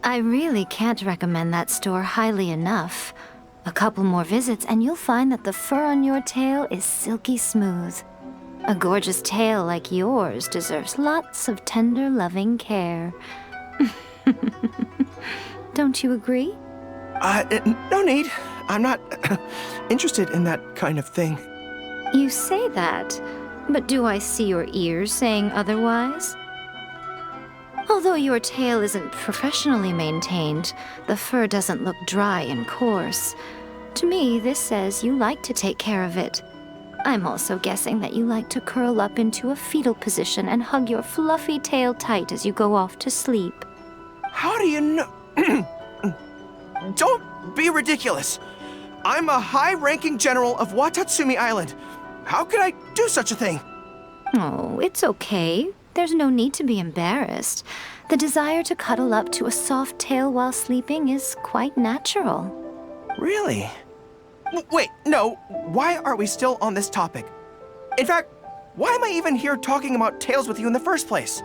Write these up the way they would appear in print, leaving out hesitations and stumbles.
I really can't recommend that store highly enough. A couple more visits and you'll find that the fur on your tail is silky smooth. A gorgeous tail like yours deserves lots of tender, loving care. Don't you agree? No need. I'm not interested in that kind of thing. You say that, but do I see your ears saying otherwise? Although your tail isn't professionally maintained, the fur doesn't look dry and coarse. To me, this says you like to take care of it. I'm also guessing that you like to curl up into a fetal position and hug your fluffy tail tight as you go off to sleep. How do you know? Don't be ridiculous. I'm a high-ranking general of Watatsumi Island. How could I do such a thing? Oh, it's okay. There's no need to be embarrassed. The desire to cuddle up to a soft tail while sleeping is quite natural. Really? Wait, no. Why are we still on this topic? In fact, why am I even here talking about tails with you in the first place?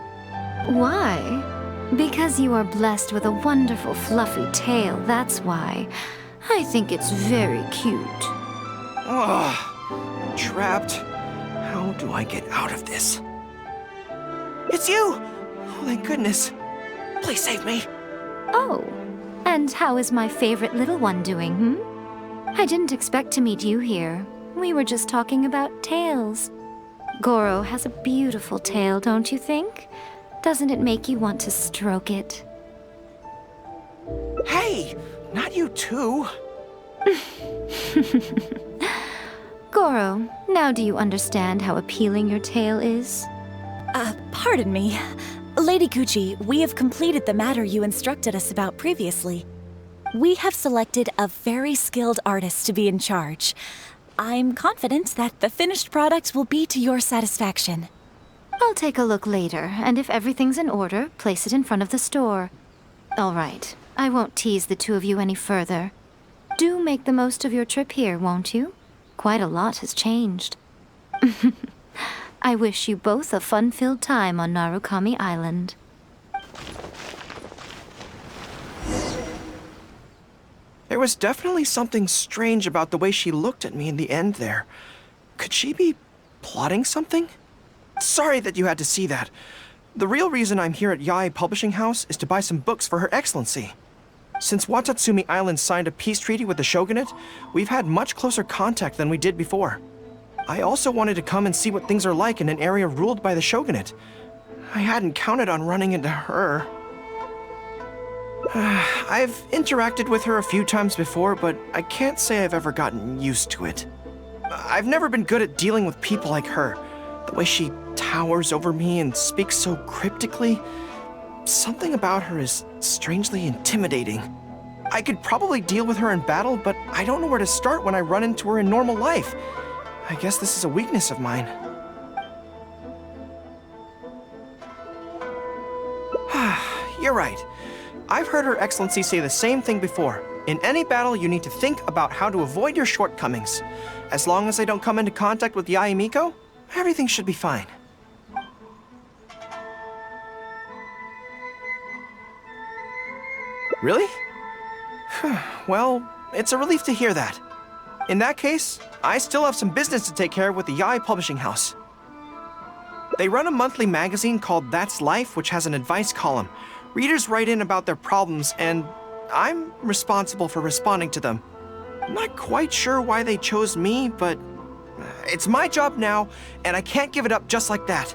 Why? Because you are blessed with a wonderful fluffy tail, that's why. I think it's very cute. Ugh, trapped. How do I get out of this? It's you! Oh, thank goodness. Please save me. Oh, and how is my favorite little one doing, I didn't expect to meet you here. We were just talking about tails. Goro has a beautiful tail, don't you think? Doesn't it make you want to stroke it? Hey, not you too. Goro, now do you understand how appealing your tail is? Pardon me. Lady Gucci, we have completed the matter you instructed us about previously. We have selected a very skilled artist to be in charge. I'm confident that the finished product will be to your satisfaction. I'll take a look later, and if everything's in order, place it in front of the store. All right, I won't tease the two of you any further. Do make the most of your trip here, won't you? Quite a lot has changed. I wish you both a fun-filled time on Narukami Island. There was definitely something strange about the way she looked at me in the end there. Could she be plotting something? Sorry that you had to see that. The real reason I'm here at Yae Publishing House is to buy some books for Her Excellency. Since Watatsumi Island signed a peace treaty with the shogunate, we've had much closer contact than we did before. I also wanted to come and see what things are like in an area ruled by the shogunate. I hadn't counted on running into her. I've interacted with her a few times before, but I can't say I've ever gotten used to it. I've never been good at dealing with people like her. The way she towers over me and speaks so cryptically. Something about her is strangely intimidating. I could probably deal with her in battle, but I don't know where to start when I run into her in normal life. I guess this is a weakness of mine. You're right. I've heard Her Excellency say the same thing before. In any battle, you need to think about how to avoid your shortcomings. As long as I don't come into contact with Yae Miko, everything should be fine. Really? Well, it's a relief to hear that. In that case, I still have some business to take care of with the Yae Publishing House. They run a monthly magazine called That's Life, which has an advice column. Readers write in about their problems, and I'm responsible for responding to them. I'm not quite sure why they chose me, but it's my job now, and I can't give it up just like that.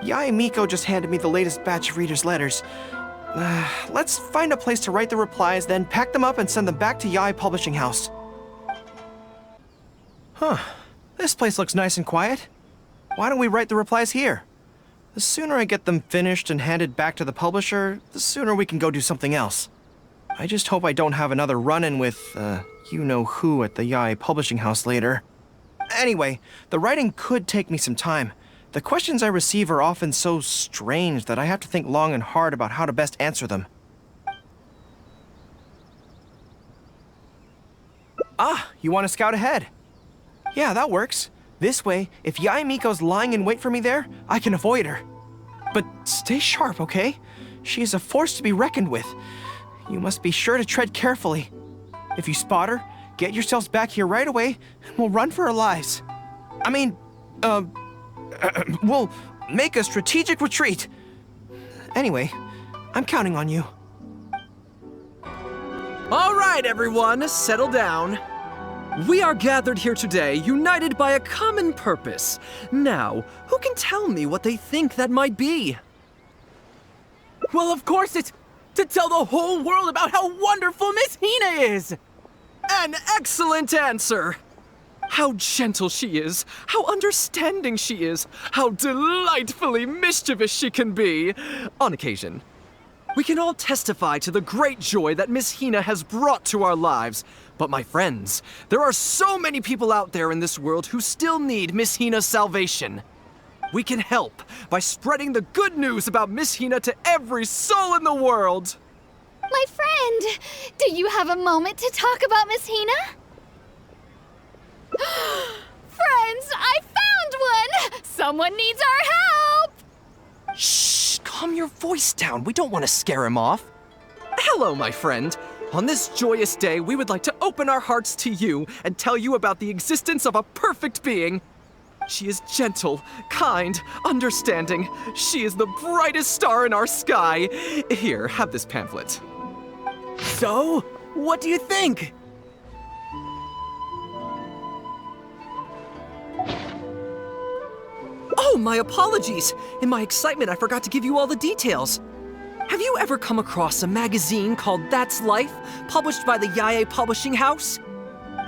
Yae Miko just handed me the latest batch of readers' letters. Let's find a place to write the replies, then pack them up and send them back to Yae Publishing House. Huh. This place looks nice and quiet. Why don't we write the replies here? The sooner I get them finished and handed back to the publisher, the sooner we can go do something else. I just hope I don't have another run-in with, you-know-who at the Yae Publishing House later. Anyway, the writing could take me some time. The questions I receive are often so strange that I have to think long and hard about how to best answer them. Ah, you want to scout ahead? Yeah, that works. This way, if Yae Miko's lying in wait for me there, I can avoid her. But stay sharp, okay? She is a force to be reckoned with. You must be sure to tread carefully. If you spot her, get yourselves back here right away, and we'll run for our lives. I mean, we'll make a strategic retreat. Anyway, I'm counting on you. All right, everyone, settle down. We are gathered here today, united by a common purpose. Now, who can tell me what they think that might be? Well, of course it's to tell the whole world about how wonderful Miss Hina is! An excellent answer! How gentle she is, how understanding she is, how delightfully mischievous she can be, on occasion. We can all testify to the great joy that Miss Hina has brought to our lives. But my friends, there are so many people out there in this world who still need Miss Hina's salvation. We can help by spreading the good news about Miss Hina to every soul in the world. My friend, do you have a moment to talk about Miss Hina? Friends, I found one! Someone needs our help! Shh, calm your voice down. We don't want to scare him off. Hello, my friend. On this joyous day, we would like to open our hearts to you and tell you about the existence of a perfect being. She is gentle, kind, understanding. She is the brightest star in our sky. Here, have this pamphlet. So, what do you think? Oh, my apologies. In my excitement, I forgot to give you all the details. Have you ever come across a magazine called That's Life, published by the Yae Publishing House?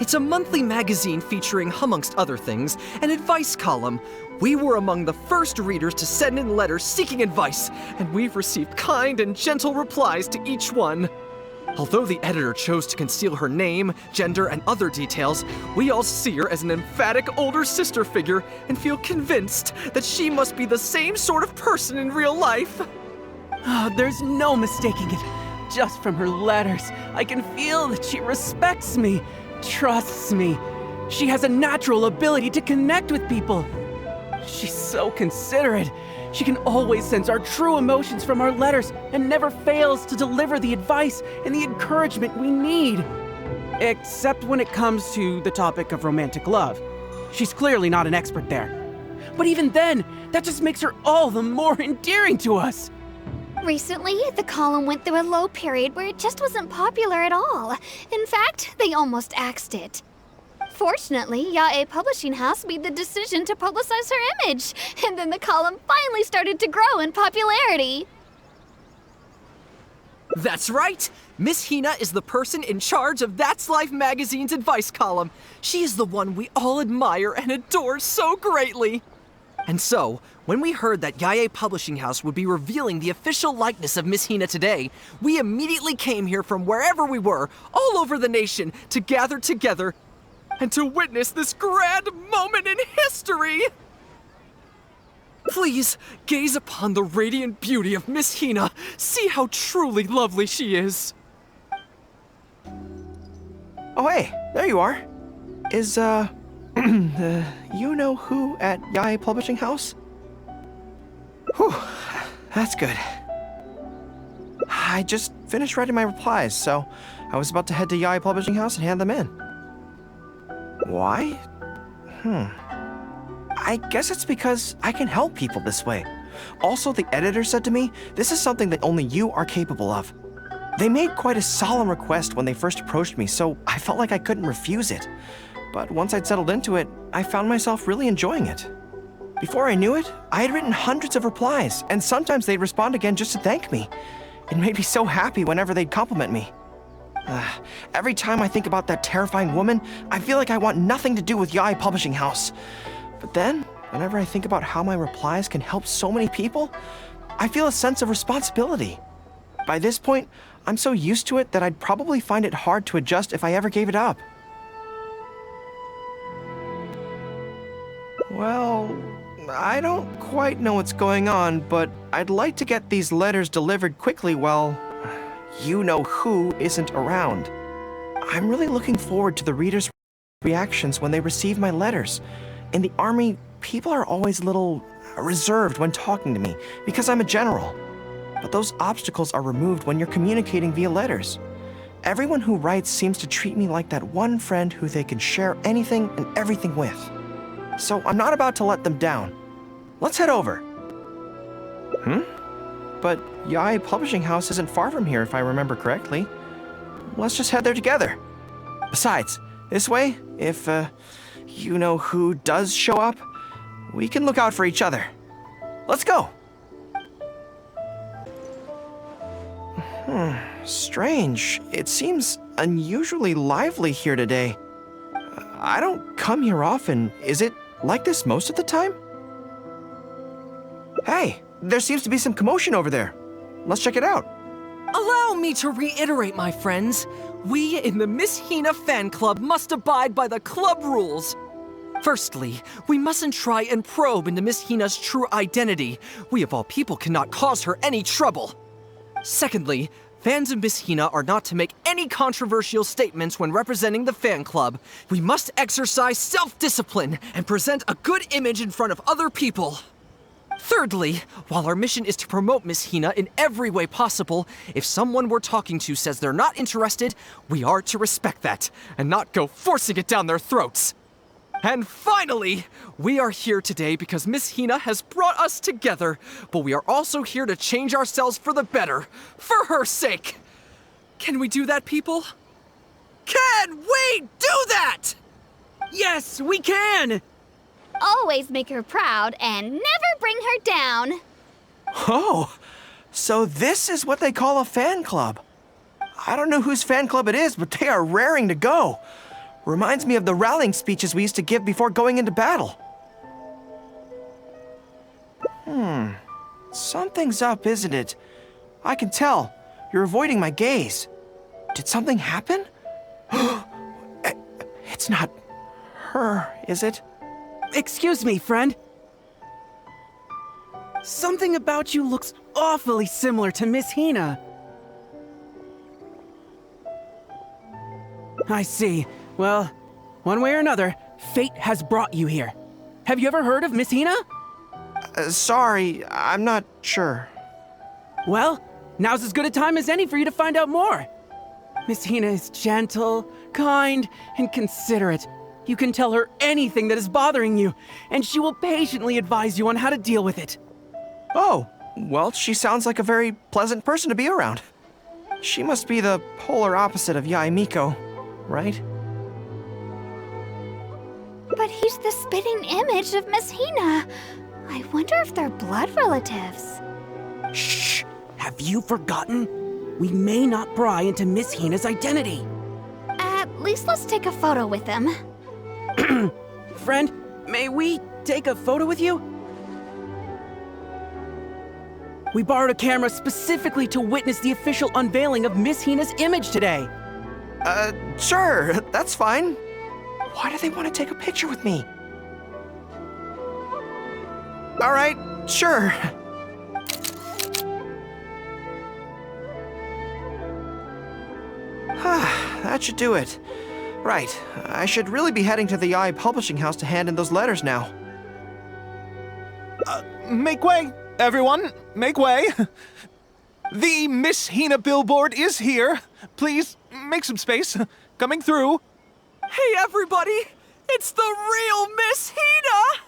It's a monthly magazine featuring, amongst other things, an advice column. We were among the first readers to send in letters seeking advice, and we've received kind and gentle replies to each one. Although the editor chose to conceal her name, gender, and other details, we all see her as an emphatic older sister figure and feel convinced that she must be the same sort of person in real life. Oh, there's no mistaking it. Just from her letters, I can feel that she respects me, trusts me. She has a natural ability to connect with people. She's so considerate. She can always sense our true emotions from our letters and never fails to deliver the advice and the encouragement we need. Except when it comes to the topic of romantic love. She's clearly not an expert there. But even then, that just makes her all the more endearing to us. Recently, the column went through a low period where it just wasn't popular at all. In fact, they almost axed it. Fortunately, Yae Publishing House made the decision to publicize her image, and then the column finally started to grow in popularity. That's right! Miss Hina is the person in charge of That's Life magazine's advice column. She is the one we all admire and adore so greatly. And so, when we heard that Yae Publishing House would be revealing the official likeness of Miss Hina today, we immediately came here from wherever we were, all over the nation, to gather together and to witness this grand moment in history! Please, gaze upon the radiant beauty of Miss Hina. See how truly lovely she is. Oh, hey, there you are. Is, you know who at Yae Publishing House? Whew, that's good. I just finished writing my replies, so I was about to head to Yae Publishing House and hand them in. Why? I guess it's because I can help people this way. Also, the editor said to me, this is something that only you are capable of. They made quite a solemn request when they first approached me, so I felt like I couldn't refuse it. But once I'd settled into it, I found myself really enjoying it. Before I knew it, I had written hundreds of replies, and sometimes they'd respond again just to thank me. It made me so happy whenever they'd compliment me. Every time I think about that terrifying woman, I feel like I want nothing to do with Yae Publishing House. But then, whenever I think about how my replies can help so many people, I feel a sense of responsibility. By this point, I'm so used to it that I'd probably find it hard to adjust if I ever gave it up. Well, I don't quite know what's going on, but I'd like to get these letters delivered quickly while you-know-who isn't around. I'm really looking forward to the readers' reactions when they receive my letters. In the army, people are always a little reserved when talking to me because I'm a general. but those obstacles are removed when you're communicating via letters. Everyone who writes seems to treat me like that one friend who they can share anything and everything with. So I'm not about to let them down. Let's head over. But Yae Publishing House isn't far from here if I remember correctly. Let's just head there together. Besides, this way, if, you know who does show up, we can look out for each other. Let's go! Strange. It seems unusually lively here today. I don't come here often. Is it like this most of the time? Hey, there seems to be some commotion over there. Let's check it out. Allow me to reiterate, my friends. We in the Miss Hina fan club must abide by the club rules. Firstly, we mustn't try and probe into Miss Hina's true identity. We of all people cannot cause her any trouble. Secondly, fans of Miss Hina are not to make any controversial statements when representing the fan club. We must exercise self-discipline and present a good image in front of other people. Thirdly, while our mission is to promote Miss Hina in every way possible, if someone we're talking to says they're not interested, we are to respect that and not go forcing it down their throats. And finally, we are here today because Miss Hina has brought us together, but we are also here to change ourselves for the better, for her sake. Can we do that, people? Can we do that? Yes, we can! Always make her proud and never bring her down. Oh, so this is what they call a fan club. I don't know whose fan club it is, but they are raring to go. Reminds me of the rallying speeches we used to give before going into battle. Something's up, isn't it? I can tell. You're avoiding my gaze. Did something happen? It's not her, is it? Excuse me, friend. Something about you looks awfully similar to Miss Hina. I see. Well, one way or another, fate has brought you here. Have you ever heard of Miss Hina? Sorry, I'm not sure. Well, now's as good a time as any for you to find out more. Miss Hina is gentle, kind, and considerate. You can tell her anything that is bothering you, and she will patiently advise you on how to deal with it. Oh, well, she sounds like a very pleasant person to be around. She must be the polar opposite of Yae Miko, right? But he's the spitting image of Miss Hina. I wonder if they're blood relatives. Shh! Have you forgotten? We may not pry into Miss Hina's identity. At least let's take a photo with them. Friend, may we take a photo with you? We borrowed a camera specifically to witness the official unveiling of Miss Hina's image today. Sure, that's fine. Why do they want to take a picture with me? All right, sure. That should do it. Right, I should really be heading to the Yae Publishing House to hand in those letters now. Make way, everyone! Make way! The Miss Hina billboard is here. Please, make some space. Coming through. Hey, everybody! It's the real Miss Hina!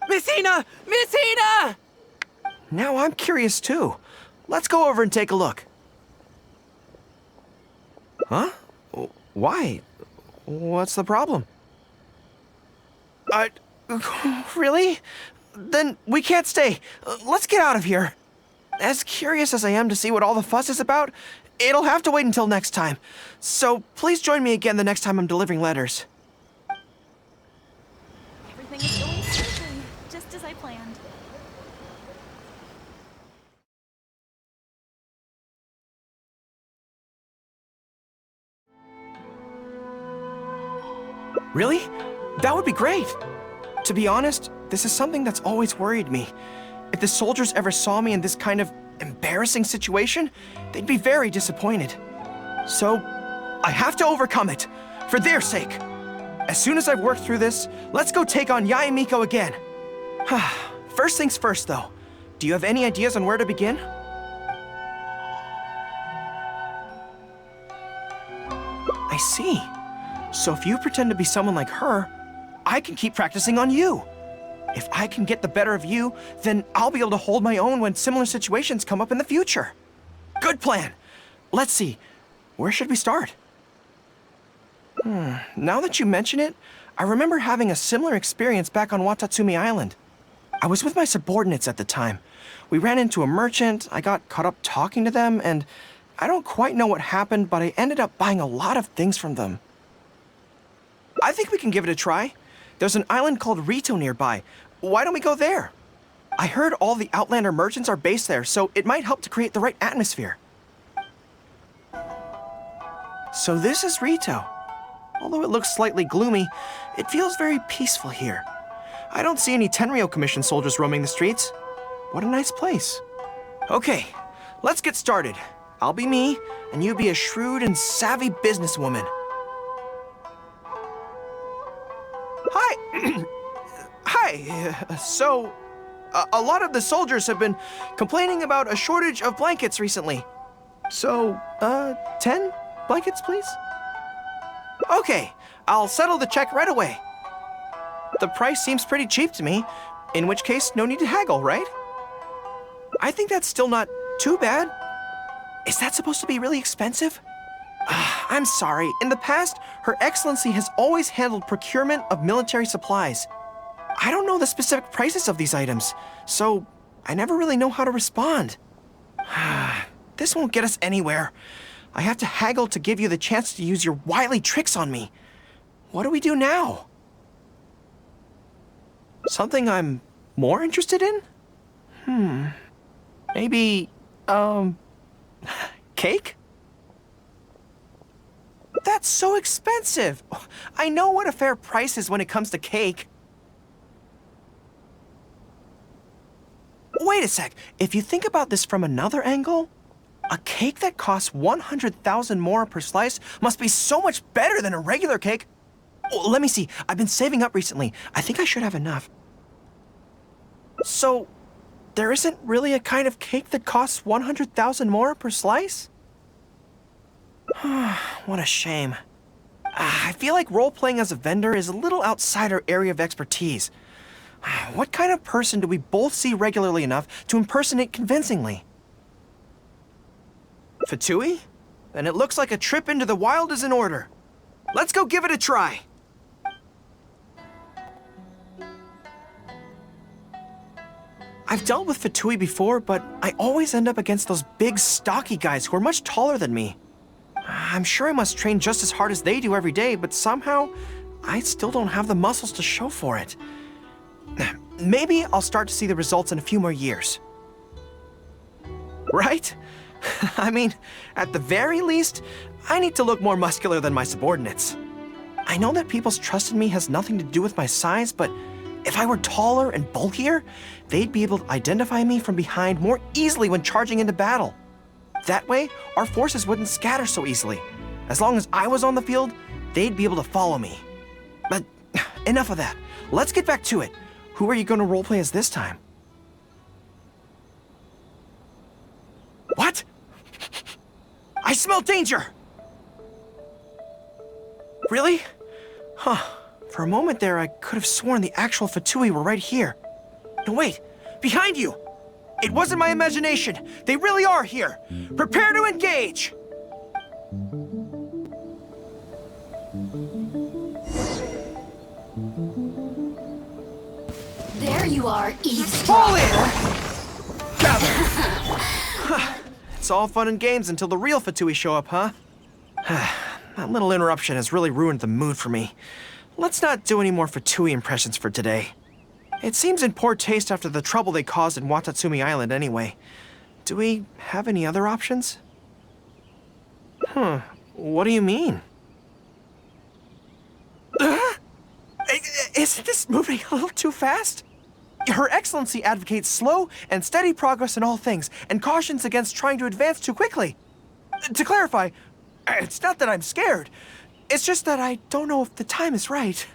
Miss Hina! Miss Hina! Now I'm curious too. Let's go over and take a look. Huh? Why? What's the problem? Really? Then we can't stay. Let's get out of here. As curious as I am to see what all the fuss is about, it'll have to wait until next time. So please join me again the next time I'm delivering letters. Everything is going smoothly, just as I planned. Really? That would be great. To be honest, this is something that's always worried me. If the soldiers ever saw me in this kind of embarrassing situation, they'd be very disappointed. So, I have to overcome it, for their sake. As soon as I've worked through this, let's go take on Yae Miko again. First things first, though. Do you have any ideas on where to begin? I see. So if you pretend to be someone like her, I can keep practicing on you. If I can get the better of you, then I'll be able to hold my own when similar situations come up in the future. Good plan. Let's see. Where should we start? Now that you mention it, I remember having a similar experience back on Watatsumi Island. I was with my subordinates at the time. We ran into a merchant, I got caught up talking to them, and I don't quite know what happened, but I ended up buying a lot of things from them. I think we can give it a try. There's an island called Rito nearby. Why don't we go there? I heard all the Outlander merchants are based there, so it might help to create the right atmosphere. So this is Rito. Although it looks slightly gloomy, it feels very peaceful here. I don't see any Tenryou Commission soldiers roaming the streets. What a nice place. Okay, let's get started. I'll be me, and you be a shrewd and savvy businesswoman. Hi! Hi! So, a lot of the soldiers have been complaining about a shortage of blankets recently. So, 10 blankets, please? Okay, I'll settle the check right away. The price seems pretty cheap to me, in which case, no need to haggle, right? I think that's still not too bad. Is that supposed to be really expensive? I'm sorry. In the past, Her Excellency has always handled procurement of military supplies. I don't know the specific prices of these items, so I never really know how to respond. This won't get us anywhere. I have to haggle to give you the chance to use your wily tricks on me. What do we do now? Something I'm more interested in? Maybe, cake? That's so expensive! I know what a fair price is when it comes to cake. Wait a sec. If you think about this from another angle, a cake that costs 100,000 more per slice must be so much better than a regular cake. Oh, let me see. I've been saving up recently. I think I should have enough. So, there isn't really a kind of cake that costs 100,000 more per slice? What a shame. I feel like role-playing as a vendor is a little outside our area of expertise. What kind of person do we both see regularly enough to impersonate convincingly? Fatui? Then it looks like a trip into the wild is in order. Let's go give it a try. I've dealt with Fatui before, but I always end up against those big, stocky guys who are much taller than me. I'm sure I must train just as hard as they do every day, but somehow, I still don't have the muscles to show for it. Maybe I'll start to see the results in a few more years. Right? I mean, at the very least, I need to look more muscular than my subordinates. I know that people's trust in me has nothing to do with my size, but if I were taller and bulkier, they'd be able to identify me from behind more easily when charging into battle. That way, our forces wouldn't scatter so easily. As long as I was on the field, they'd be able to follow me. But enough of that. Let's get back to it. Who are you going to roleplay as this time? What? I smell danger! Really? Huh. For a moment there, I could have sworn the actual Fatui were right here. No, wait. Behind you! It wasn't my imagination. They really are here. Prepare to engage! There you are, Fall eavesdropper. in! Gather! It's all fun and games until the real Fatui show up, huh? That little interruption has really ruined the mood for me. Let's not do any more Fatui impressions for today. It seems in poor taste after the trouble they caused in Watatsumi Island anyway. Do we have any other options? What do you mean? Isn't this moving a little too fast? Her Excellency advocates slow and steady progress in all things, and cautions against trying to advance too quickly. To clarify, it's not that I'm scared. It's just that I don't know if the time is right.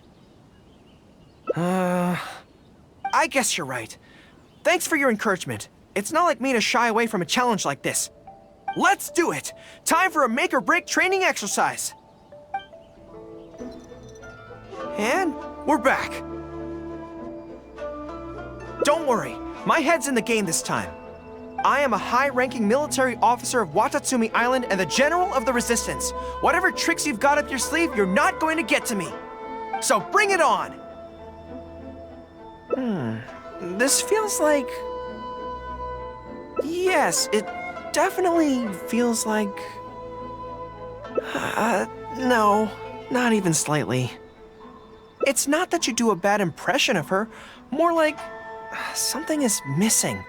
I guess you're right. Thanks for your encouragement. It's not like me to shy away from a challenge like this. Let's do it! Time for a make-or-break training exercise! And we're back. Don't worry, my head's in the game this time. I am a high-ranking military officer of Watatsumi Island and the General of the Resistance. Whatever tricks you've got up your sleeve, you're not going to get to me. So bring it on! This feels like... Yes, it definitely feels like... no, not even slightly. It's not that you do a bad impression of her, more like something is missing.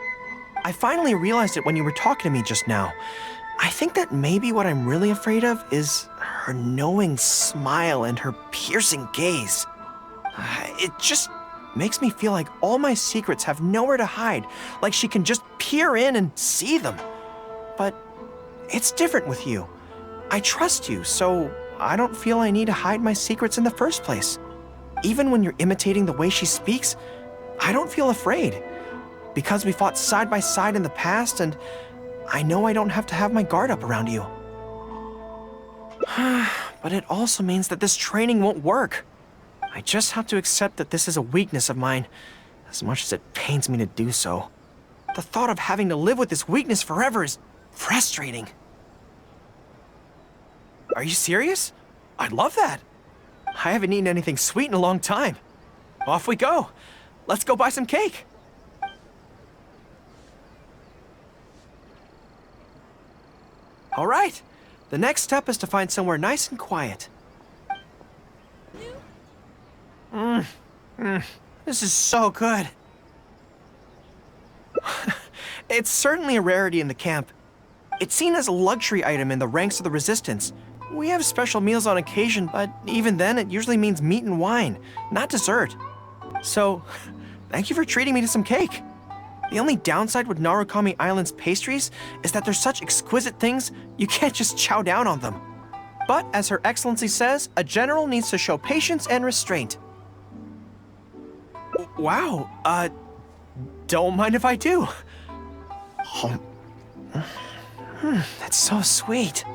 I finally realized it when you were talking to me just now. I think that maybe what I'm really afraid of is her knowing smile and her piercing gaze. It just makes me feel like all my secrets have nowhere to hide, like she can just peer in and see them. But it's different with you. I trust you, so I don't feel I need to hide my secrets in the first place. Even when you're imitating the way she speaks, I don't feel afraid. Because we fought side by side in the past, and I know I don't have to have my guard up around you. But it also means that this training won't work. I just have to accept that this is a weakness of mine, as much as it pains me to do so. The thought of having to live with this weakness forever is frustrating. Are you serious? I'd love that. I haven't eaten anything sweet in a long time. Off we go. Let's go buy some cake. All right. The next step is to find somewhere nice and quiet. This is so good. It's certainly a rarity in the camp. It's seen as a luxury item in the ranks of the Resistance. We have special meals on occasion, but even then it usually means meat and wine, not dessert. So, thank you for treating me to some cake. The only downside with Narukami Island's pastries is that they're such exquisite things, you can't just chow down on them. But as Her Excellency says, a general needs to show patience and restraint. Wow, don't mind if I do. That's so sweet.